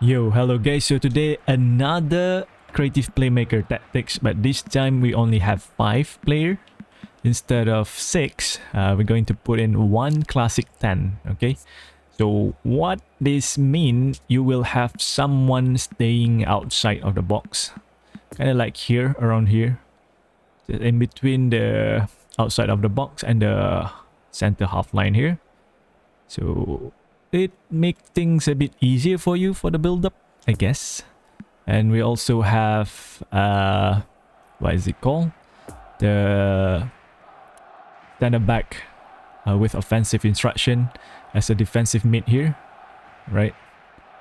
Yo, hello guys. So today another creative playmaker tactics, but this time we only have 5 players instead of 6. We're going to put in one classic 10. Okay, so what this mean, you will have someone staying outside of the box, kind of like here, around here, in between the outside of the box and the center half line here. So it make things a bit easier for you for the build up, I guess. And we also have what is it called, the center back with offensive instruction as a defensive mid here, right,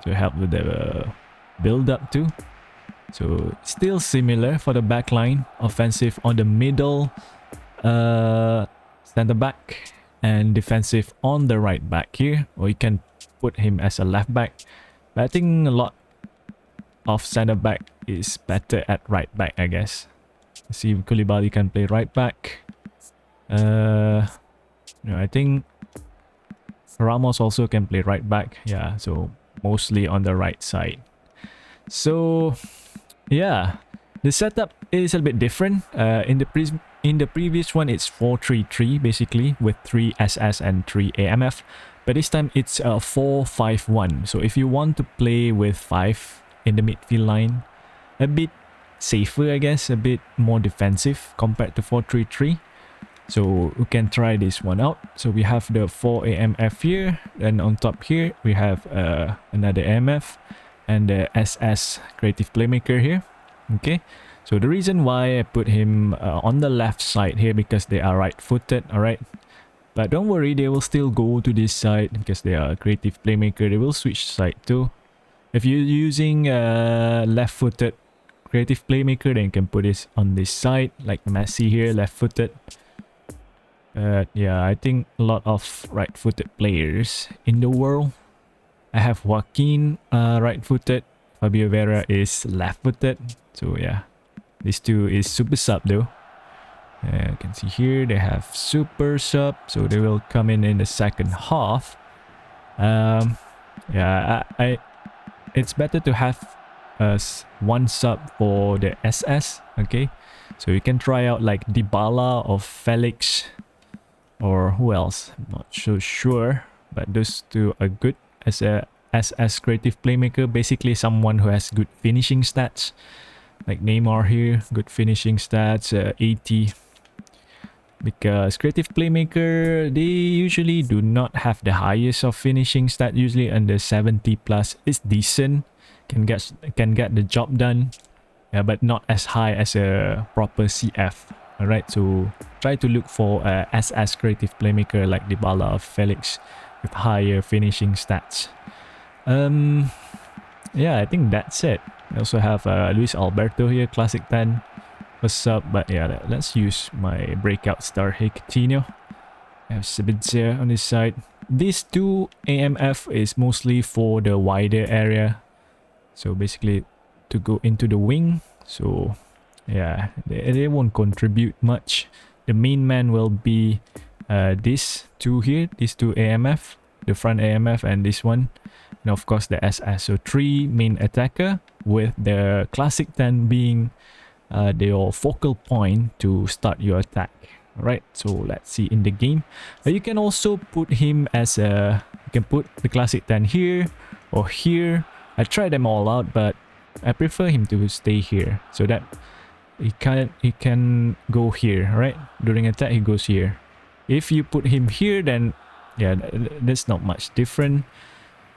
to help with the build up too. So still similar for the back line, offensive on the middle center back, and defensive on the right back here, or you can put him as a left back, but I think a lot of center back is better at right back, I guess. Let's see if Koulibaly can play right back. No, I think Ramos also can play right back. Yeah, so mostly on the right side. So yeah, the setup is a bit different. In the previous one, it's 4-3-3 basically, with 3 SS and 3 AMF. But this time it's 4-5-1. So if you want to play with 5 in the midfield line, a bit safer, I guess, a bit more defensive compared to 4-3-3. So we can try this one out. So we have the 4 AMF here, and on top here we have another AMF and the SS creative playmaker here. Okay, so the reason why I put him on the left side here, because they are right-footed, alright? But don't worry, they will still go to this side because they are a creative playmaker. They will switch side too. If you're using left-footed creative playmaker, then you can put this on this side, like Messi here, left-footed. Yeah, I think a lot of right-footed players in the world. I have Joaquin right-footed, Fabio Vera is left-footed. So yeah, these two is super sub though. You can see here they have super sub, so they will come in the second half. Yeah, it's better to have one sub for the SS. Okay, so you can try out like Dybala or Felix, or who else, I'm not so sure, but those two are good as a SS creative playmaker. Basically someone who has good finishing stats, like Neymar here, good finishing stats, 80. Because creative playmaker, they usually do not have the highest of finishing stat. Usually under 70 plus is decent, can get the job done, yeah, but not as high as a proper CF. All right, so try to look for a SS creative playmaker like Dybala or Felix with higher finishing stats. Yeah, I think that's it. I also have Luis Alberto here, classic 10. What's up? But yeah, let's use my breakout star here, Coutinho. I have Sabitzer on this side. These two AMF is mostly for the wider area, so basically to go into the wing. So yeah, they won't contribute much. The main man will be these two here, these two AMF, the front AMF and this one, and of course the SS. So 3 main attacker, with the classic 10 being your focal point to start your attack. Alright, so let's see in the game. You can also put him as a, you can put the classic 10 here or here. I tried them all out, but I prefer him to stay here, so that he can go here, right? During attack he goes here. If you put him here, then yeah, that's not much different,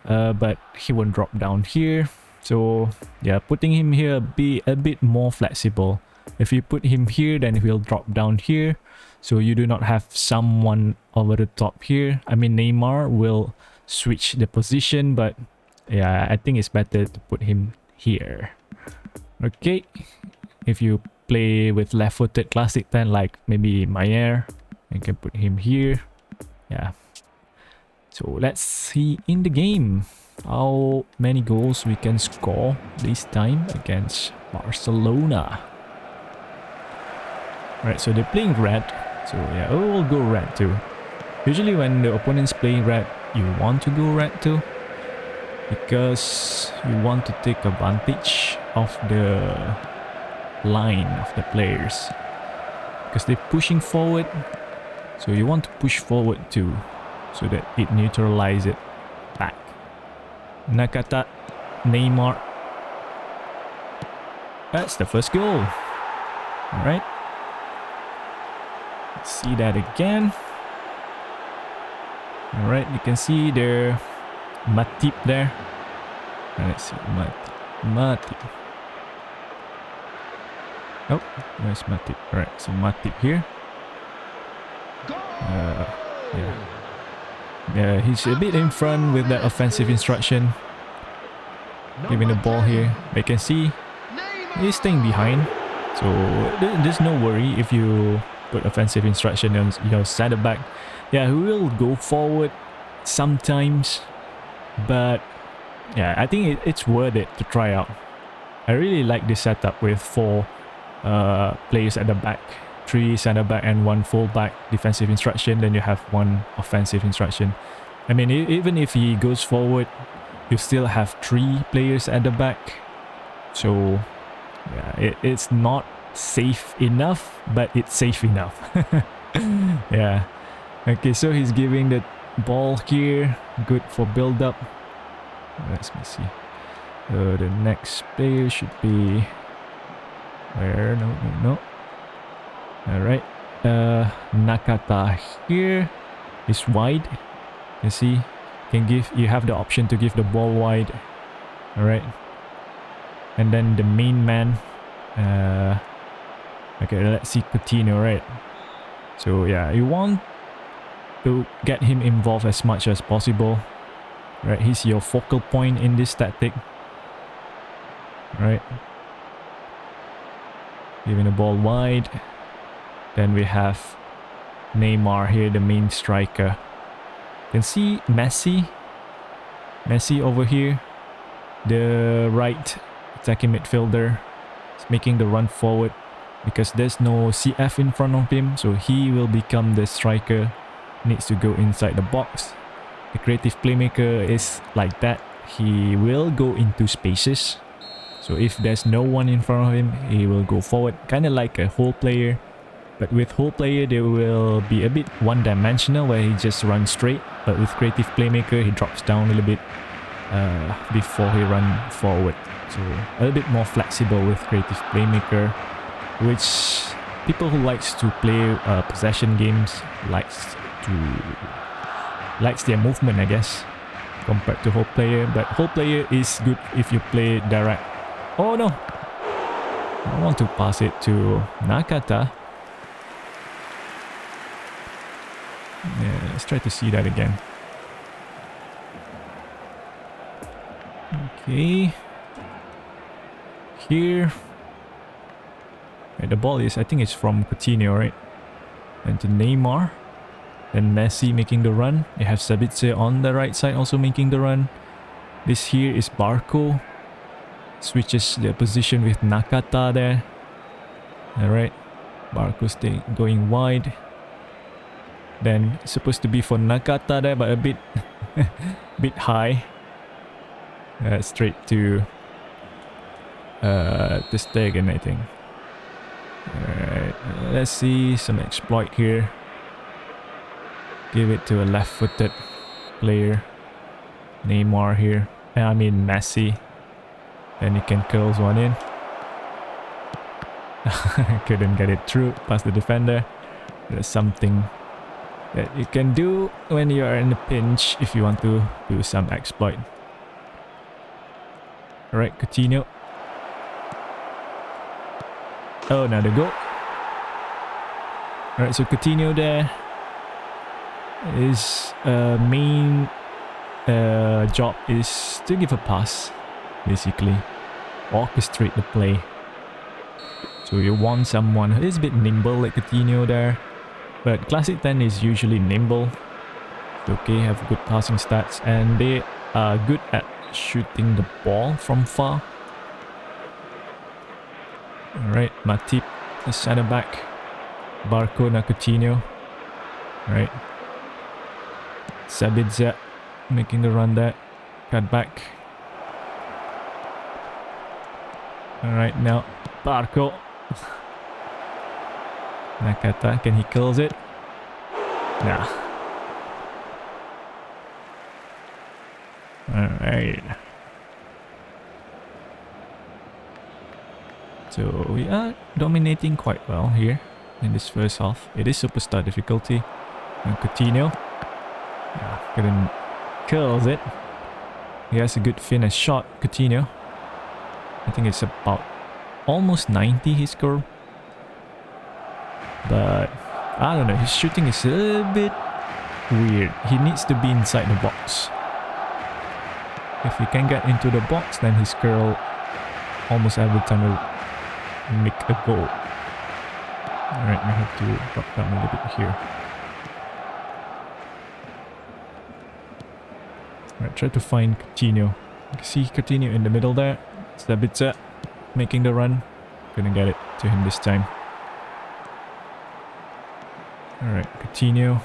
but he won't drop down here. So yeah, putting him here be a bit more flexible. If you put him here, then he'll drop down here, so you do not have someone over the top here. I mean, Neymar will switch the position, but yeah, I think it's better to put him here. Okay, if you play with left-footed classic 10 like maybe Mayer, you can put him here. Yeah, so let's see in the game how many goals we can score this time against Barcelona. Right, so they're playing red, so yeah, we'll go red too. Usually when the opponent's playing red, you want to go red too. because you want to take advantage of the line of the players, because they're pushing forward, so you want to push forward too, so that it neutralizes it back. Nakata, Neymar. That's the first goal. Alright. Let's see that again. Alright, you can see there Matip there. Let's see, Matip. Oh, where's Matip? Alright, so Matip here. Yeah, he's a bit in front with that offensive instruction. Giving the ball here. You can see he's staying behind. So there's no worry if you put offensive instruction on your center back. Yeah, he will go forward sometimes, but yeah, I think it's worth it to try out. I really like this setup with 4 players at the back, 3 center back and 1 full back defensive instruction, then you have 1 offensive instruction. I mean, even if he goes forward, you still have 3 players at the back. So yeah, it's not safe enough, but it's safe enough. Yeah. Okay, so he's giving the ball here. Good for build up. Let me see. The next player should be where? No. Alright. Nakata here is wide. You see, you have the option to give the ball wide. Alright. And then the main man. Okay, let's see Coutinho, right? So yeah, you want to get him involved as much as possible. Right, he's your focal point in this tactic. Right. Giving the ball wide. Then we have Neymar here, the main striker. You can see Messi over here, the right attacking midfielder, is making the run forward because there's no CF in front of him, so he will become the striker. Needs to go inside the box. The creative playmaker is like that. He will go into spaces, so if there's no one in front of him, he will go forward, kind of like a whole player. But with whole player, they will be a bit one-dimensional where he just runs straight. But with creative playmaker, he drops down a little bit before he runs forward. So a little bit more flexible with creative playmaker, which people who likes to play possession games likes their movement, I guess, compared to whole player. But whole player is good if you play direct. Oh no! I want to pass it to Nakata. Yeah, let's try to see that again. Okay. Here. Right, the ball is, I think it's from Coutinho, right? And to Neymar. Then Messi making the run. You have Sabitzer on the right side also making the run. This here is Barco. Switches the position with Nakata there. Alright. Barco going wide. Then it's supposed to be for Nakata there, but a bit high. Straight to this Stegen, I think. Alright, let's see some exploit here. Give it to a left-footed player. Neymar here. I mean Messi. Then he can curl one in. Couldn't get it through past the defender. There's something that you can do when you are in a pinch if you want to do some exploit. Alright, Coutinho. Oh, another goal. Alright, so Coutinho there. His main job is to give a pass, basically. Orchestrate the play. So you want someone who is a bit nimble like Coutinho there. But Classic 10 is usually nimble. Okay, have good passing stats, and they are good at shooting the ball from far. Alright, Matip, the center back. Barco na Coutinho. Alright. Sabitzer making the run there. Cut back. Alright, now Barco. Nakata, can he kills it? Nah. Alright. So we are dominating quite well here in this first half. It is superstar difficulty. And Coutinho. Yeah, couldn't kills it. He has a good finish shot, Coutinho. I think it's about almost 90 he scored. But I don't know, his shooting is a bit weird. He needs to be inside the box. If he can get into the box, then his curl almost every time will make a goal. Alright, I have to drop down a little bit here. Alright, try to find Coutinho. You can see Coutinho in the middle there. Sabitzer making the run. Couldn't get it to him this time. Alright, Coutinho.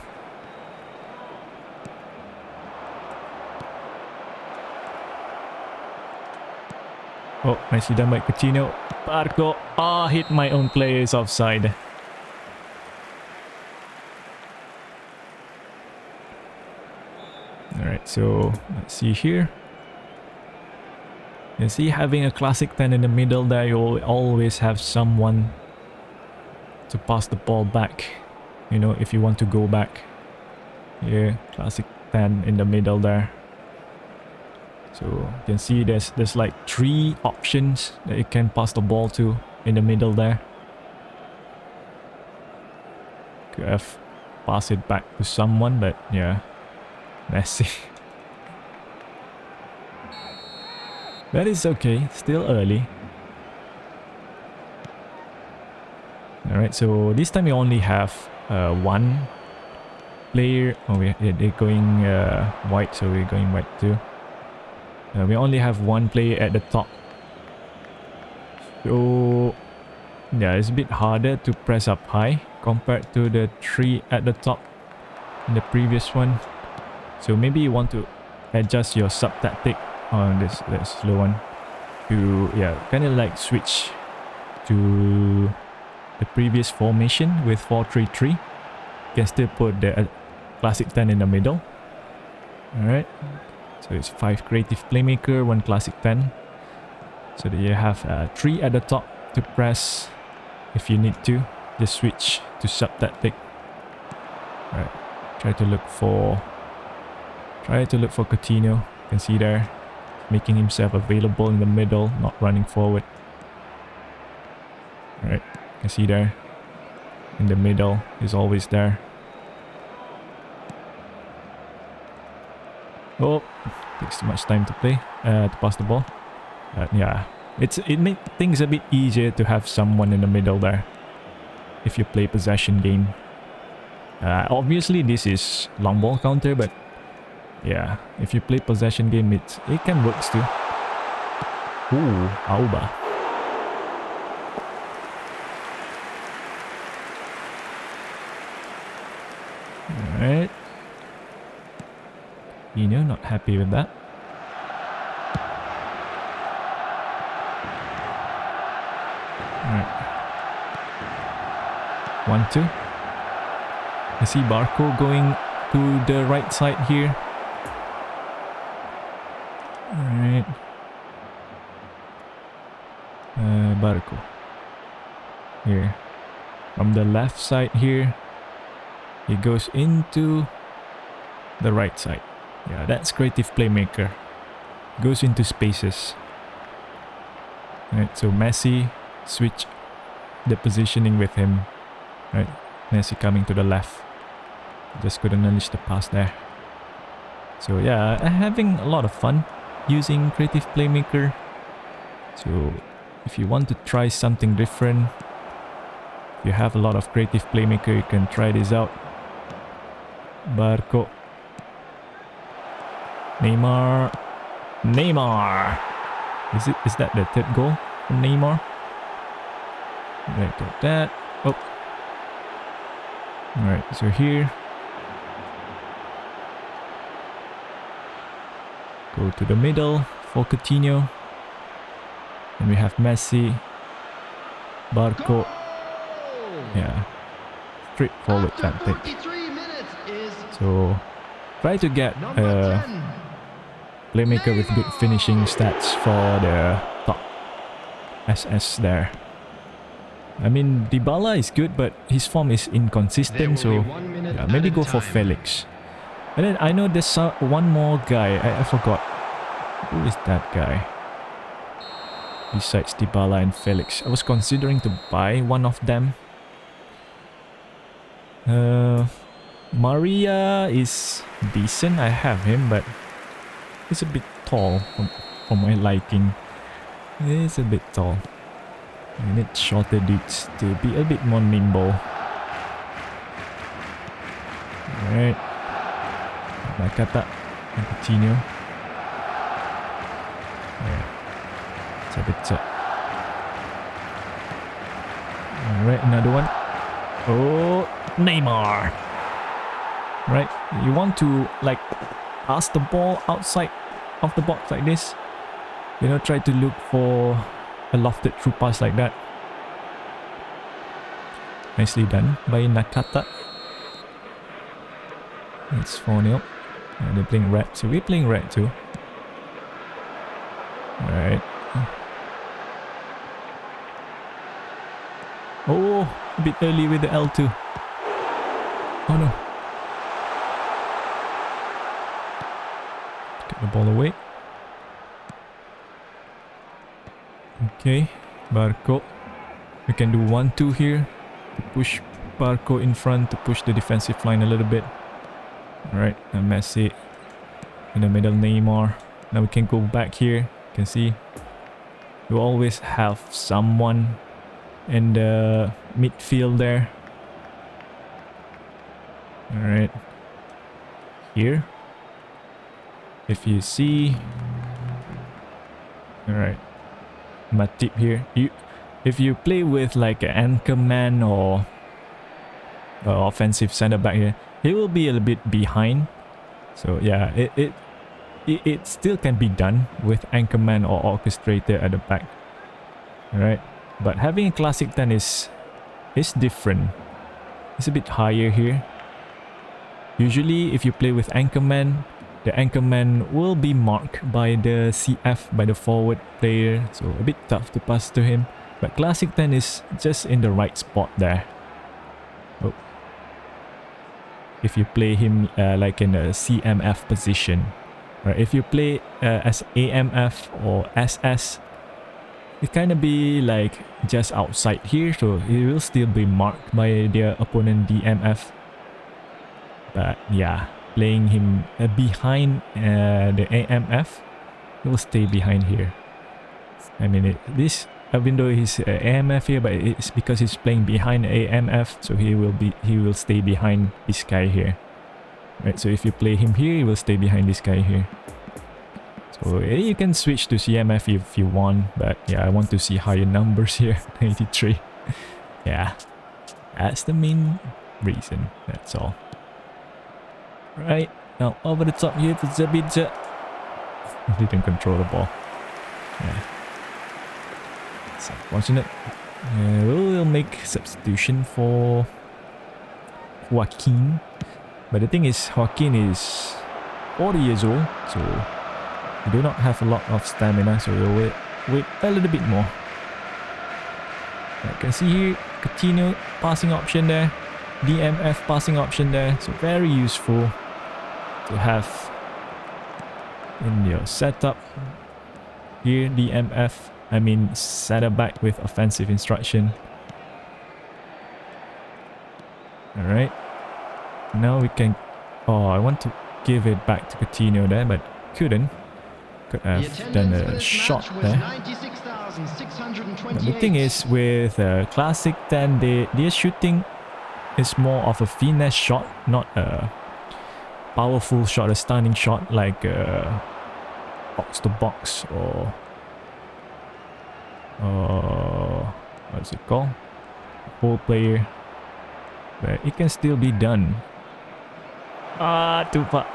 Oh, nicely done by Coutinho. Barco. Ah, hit my own players offside. Alright, so let's see here. You see, having a classic 10 in the middle there, you'll always have someone to pass the ball back. You know, if you want to go back. Yeah, classic 10 in the middle there. So you can see there's like 3 options that you can pass the ball to in the middle there. Could have passed it back to someone, but yeah, messy. That is okay, still early. Alright, so this time you only have one player. Oh, they're going white, so we're going white too. We only have one player at the top. So yeah, it's a bit harder to press up high compared to the 3 at the top in the previous one. So maybe you want to adjust your sub tactic on this slow one to, yeah, kind of like switch to the previous formation with 4-3-3. You can still put the classic 10 in the middle. Alright, so it's 5 creative playmaker, 1 classic 10. So that you have 3 at the top to press if you need to. Just switch to sub tactic. Alright, try to look for Coutinho. You can see there, making himself available in the middle, not running forward. Alright, you can see there, in the middle, he's always there. Oh, takes too much time to play, to pass the ball. Yeah, it makes things a bit easier to have someone in the middle there if you play possession game. Obviously this is long ball counter, but yeah, if you play possession game, it can work too. Ooh, Auba. Alright. Not happy with that. Alright. 1-2. I see Barco going to the right side here. Alright. Barco. Here. From the left side here. He goes into the right side. Yeah, that's creative playmaker. Goes into spaces. Right, so Messi switch the positioning with him. Right, Messi coming to the left. Just couldn't unleash the pass there. So yeah, I'm having a lot of fun using creative playmaker. So if you want to try something different, if you have a lot of creative playmaker, you can try this out. Barco. Neymar. Is that the 3rd goal from Neymar? Right, got that. Oh. Alright, so here. Go to the middle for Coutinho. And we have Messi, Barco. Yeah, straightforward tactic. So try to get a playmaker with good finishing stats for the top SS there. I mean, Dybala is good, but his form is inconsistent, so yeah, maybe go for Felix. And then I know there's one more guy, I forgot. Who is that guy? Besides Dybala and Felix. I was considering to buy one of them. Maria is decent, I have him, but he's a bit tall for my liking. He's a bit tall. We need shorter dudes to be a bit more nimble. Alright. Nakata and Coutinho. Yeah. Sabitzer. Alright, another one. Oh, Neymar. Right, you want to like pass the ball outside of the box like this. You know, try to look for a lofted through pass like that. Nicely done by Nakata. It's 4-0. They're playing red, so we're playing red too. Alright. Oh, a bit early with the L2. Oh no. Get the ball away. Okay, Barco. We can do 1-2 here to push Barco in front to push the defensive line a little bit. Alright, and Messi in the middle, Neymar. Now we can go back here. You can see we always have someone in the midfield there. Alright, here if you see, alright, my tip here, if you play with like an anchor man or offensive center back here, he will be a little bit behind. So yeah, it still can be done with anchorman or orchestrator at the back. Alright, but having a classic 10 is different. It's a bit higher here. Usually if you play with anchorman, the anchorman will be marked by the CF, by the forward player, so a bit tough to pass to him. But classic 10 is just in the right spot there. Oh. If you play him like in a CMF position. Right, if you play as AMF or SS, it kind of be like just outside here, so it will still be marked by their opponent DMF. But yeah, playing him behind the AMF, he will stay behind here. I mean, even though he's AMF here, but it's because he's playing behind AMF, so he will stay behind this guy here. Right, so if you play him here, he will stay behind this guy here. So you can switch to CMF if you want, but yeah, I want to see higher numbers here. 83. Yeah, that's the main reason, that's all. Right, now over the top here for Zabitzer. Didn't control the ball. Yeah. It's unfortunate. We'll make substitution for Joaquin. But the thing is, Joaquin is 40 years old, so we do not have a lot of stamina, so we'll wait a little bit more. You can see here, Coutinho passing option there, DMF passing option there, so very useful to have in your setup. Here, DMF, I mean center back with offensive instruction. Alright. Now we can... Oh, I want to give it back to Coutinho there, but couldn't. Could have done a shot there. But the thing is, with Classic 10, their shooting is more of a finesse shot, not a powerful shot, a stunning shot like box to box or what's it called? Full player. But it can still be done. Ah, Tupa.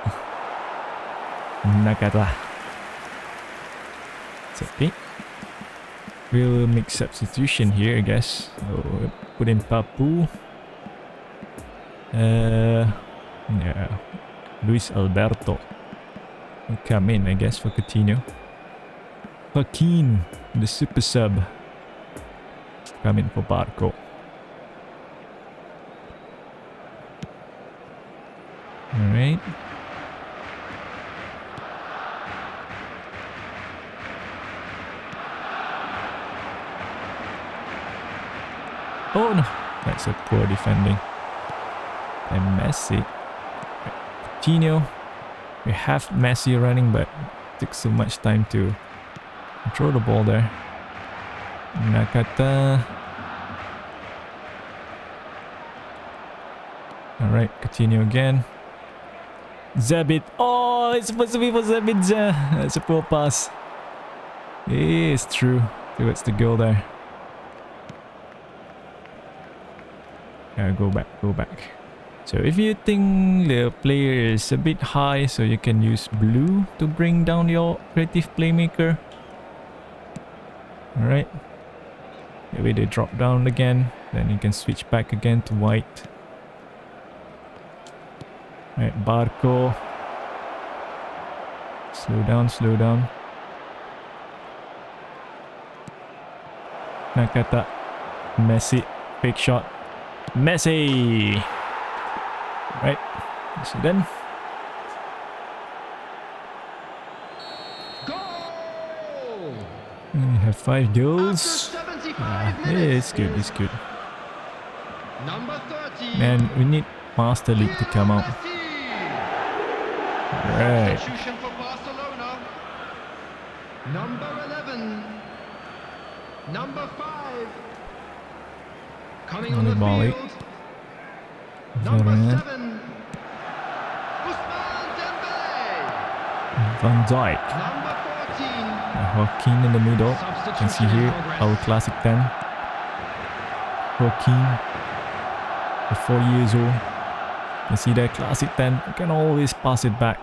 Nakata. It's okay. We'll make substitution here, I guess. So put in Papu. Yeah. Luis Alberto will come in, I guess, for Coutinho. Joaquin, the super sub, come in for Barco. Alright. Oh no, that's a poor defending. And Messi. Coutinho. We have Messi running, but it took so much time to control the ball there. Nakata. Alright, Coutinho again. Zabit. Oh, it's supposed to be for Zabitza. That's a poor pass. Yeah, it's true. Towards the goal there. Yeah, go back, go back. So if you think the player is a bit high, so you can use blue to bring down your creative playmaker. Alright. Maybe they drop down again. Then you can switch back again to white. Right, Barco. Slow down, slow down. Nakata. Messi. Fake shot. Messi! Right, so then. Goal! We have 5 goals. Yeah, it's good, it's good. Number 30. Man, we need Master League to come out. Right. Substitution for Barcelona. Number 11. Number 5. Coming on the Bali. field. Number 7. Ousmane Dembele. Van Dijk. Number 14. Joaquin in the middle. You can see here our classic 10. Joaquin, the 4 years old. You see that classic 10. You can always pass it back.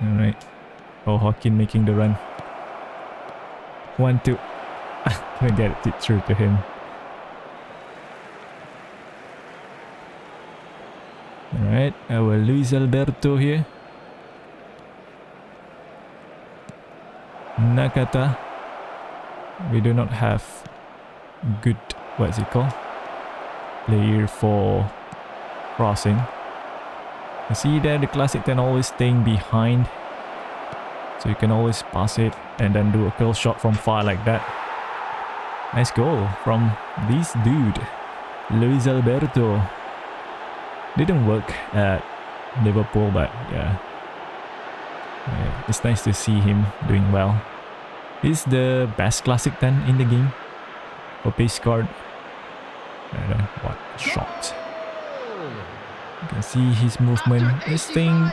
Alright. Oh, Joaquin making the run. 1-2. Couldn't get it through to him. Alright, our Luis Alberto here. Nakata. We do not have good, what is it called? Player for crossing. You see there, the classic 10 always staying behind. So you can always pass it and then do a curl shot from far like that. Nice goal from this dude, Luis Alberto. Didn't work at Liverpool, but yeah, it's nice to see him doing well. He's the best classic 10 in the game for pace card. What a shot. You can see his movement is staying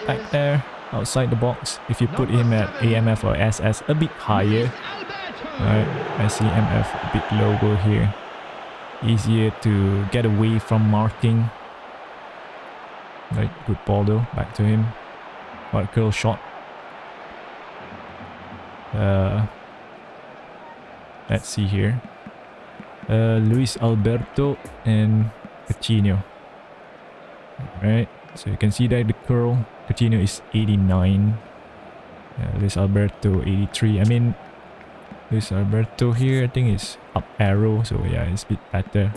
back there outside the box. If you put him at AMF or SS a bit higher, right, I see MF a bit lower here. Easier to get away from marking. Right, good ball though, back to him. What a curl shot. Let's see here. Luis Alberto and Coutinho. Right, so you can see that the curl. Coutinho is 89. Luis Alberto 83. I mean, Luis Alberto here I think is up arrow, so yeah, it's a bit better.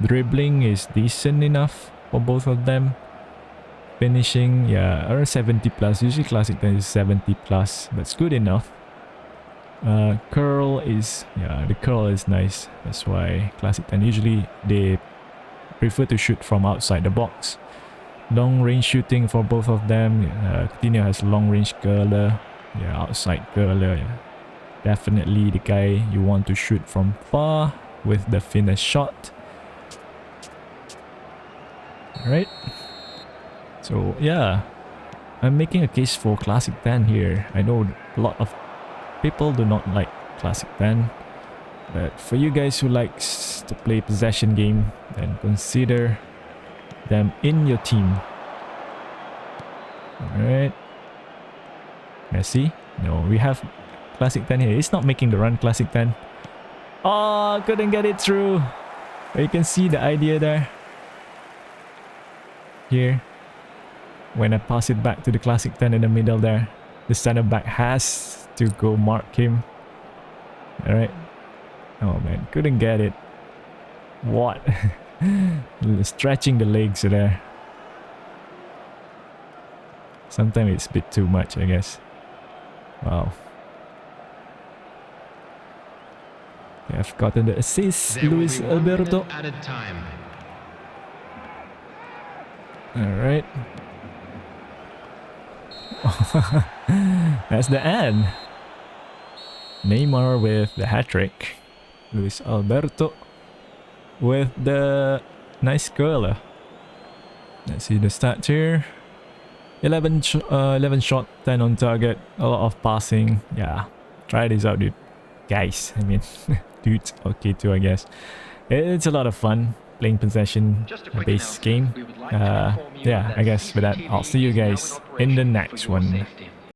Dribbling is decent enough for both of them. Finishing, yeah, around 70 plus. Usually classic 10 is 70 plus, but it's good enough. Curl is, yeah, the curl is nice. That's why classic 10 usually they prefer to shoot from outside the box. Long range shooting for both of them. Coutinho has long range curler. Yeah, outside curler. Yeah. Definitely the guy you want to shoot from far with the finesse shot. Alright. So yeah, I'm making a case for classic 10 here. I know a lot of people do not like classic 10, but for you guys who likes to play possession game, then consider them in your team. Alright. Messi. No, we have Classic 10 here. It's not making the run, Classic 10. Oh, couldn't get it through. But you can see the idea there. Here. When I pass it back to the Classic 10 in the middle there, the center back has to go mark him. Alright. Oh man, couldn't get it. What? Stretching the legs there. Sometimes it's a bit too much, I guess. Wow. They have gotten the assist, Luis Alberto. Alright. That's the end. Neymar with the hat-trick. Luis Alberto with the nice curler. Let's see the stats here. 11 shot, 10 on target, a lot of passing. Yeah, try this out, dude. Guys, I mean, dudes, okay too, I guess. It's a lot of fun playing possession-based game. Yeah, I guess with that, I'll see you guys in the next one.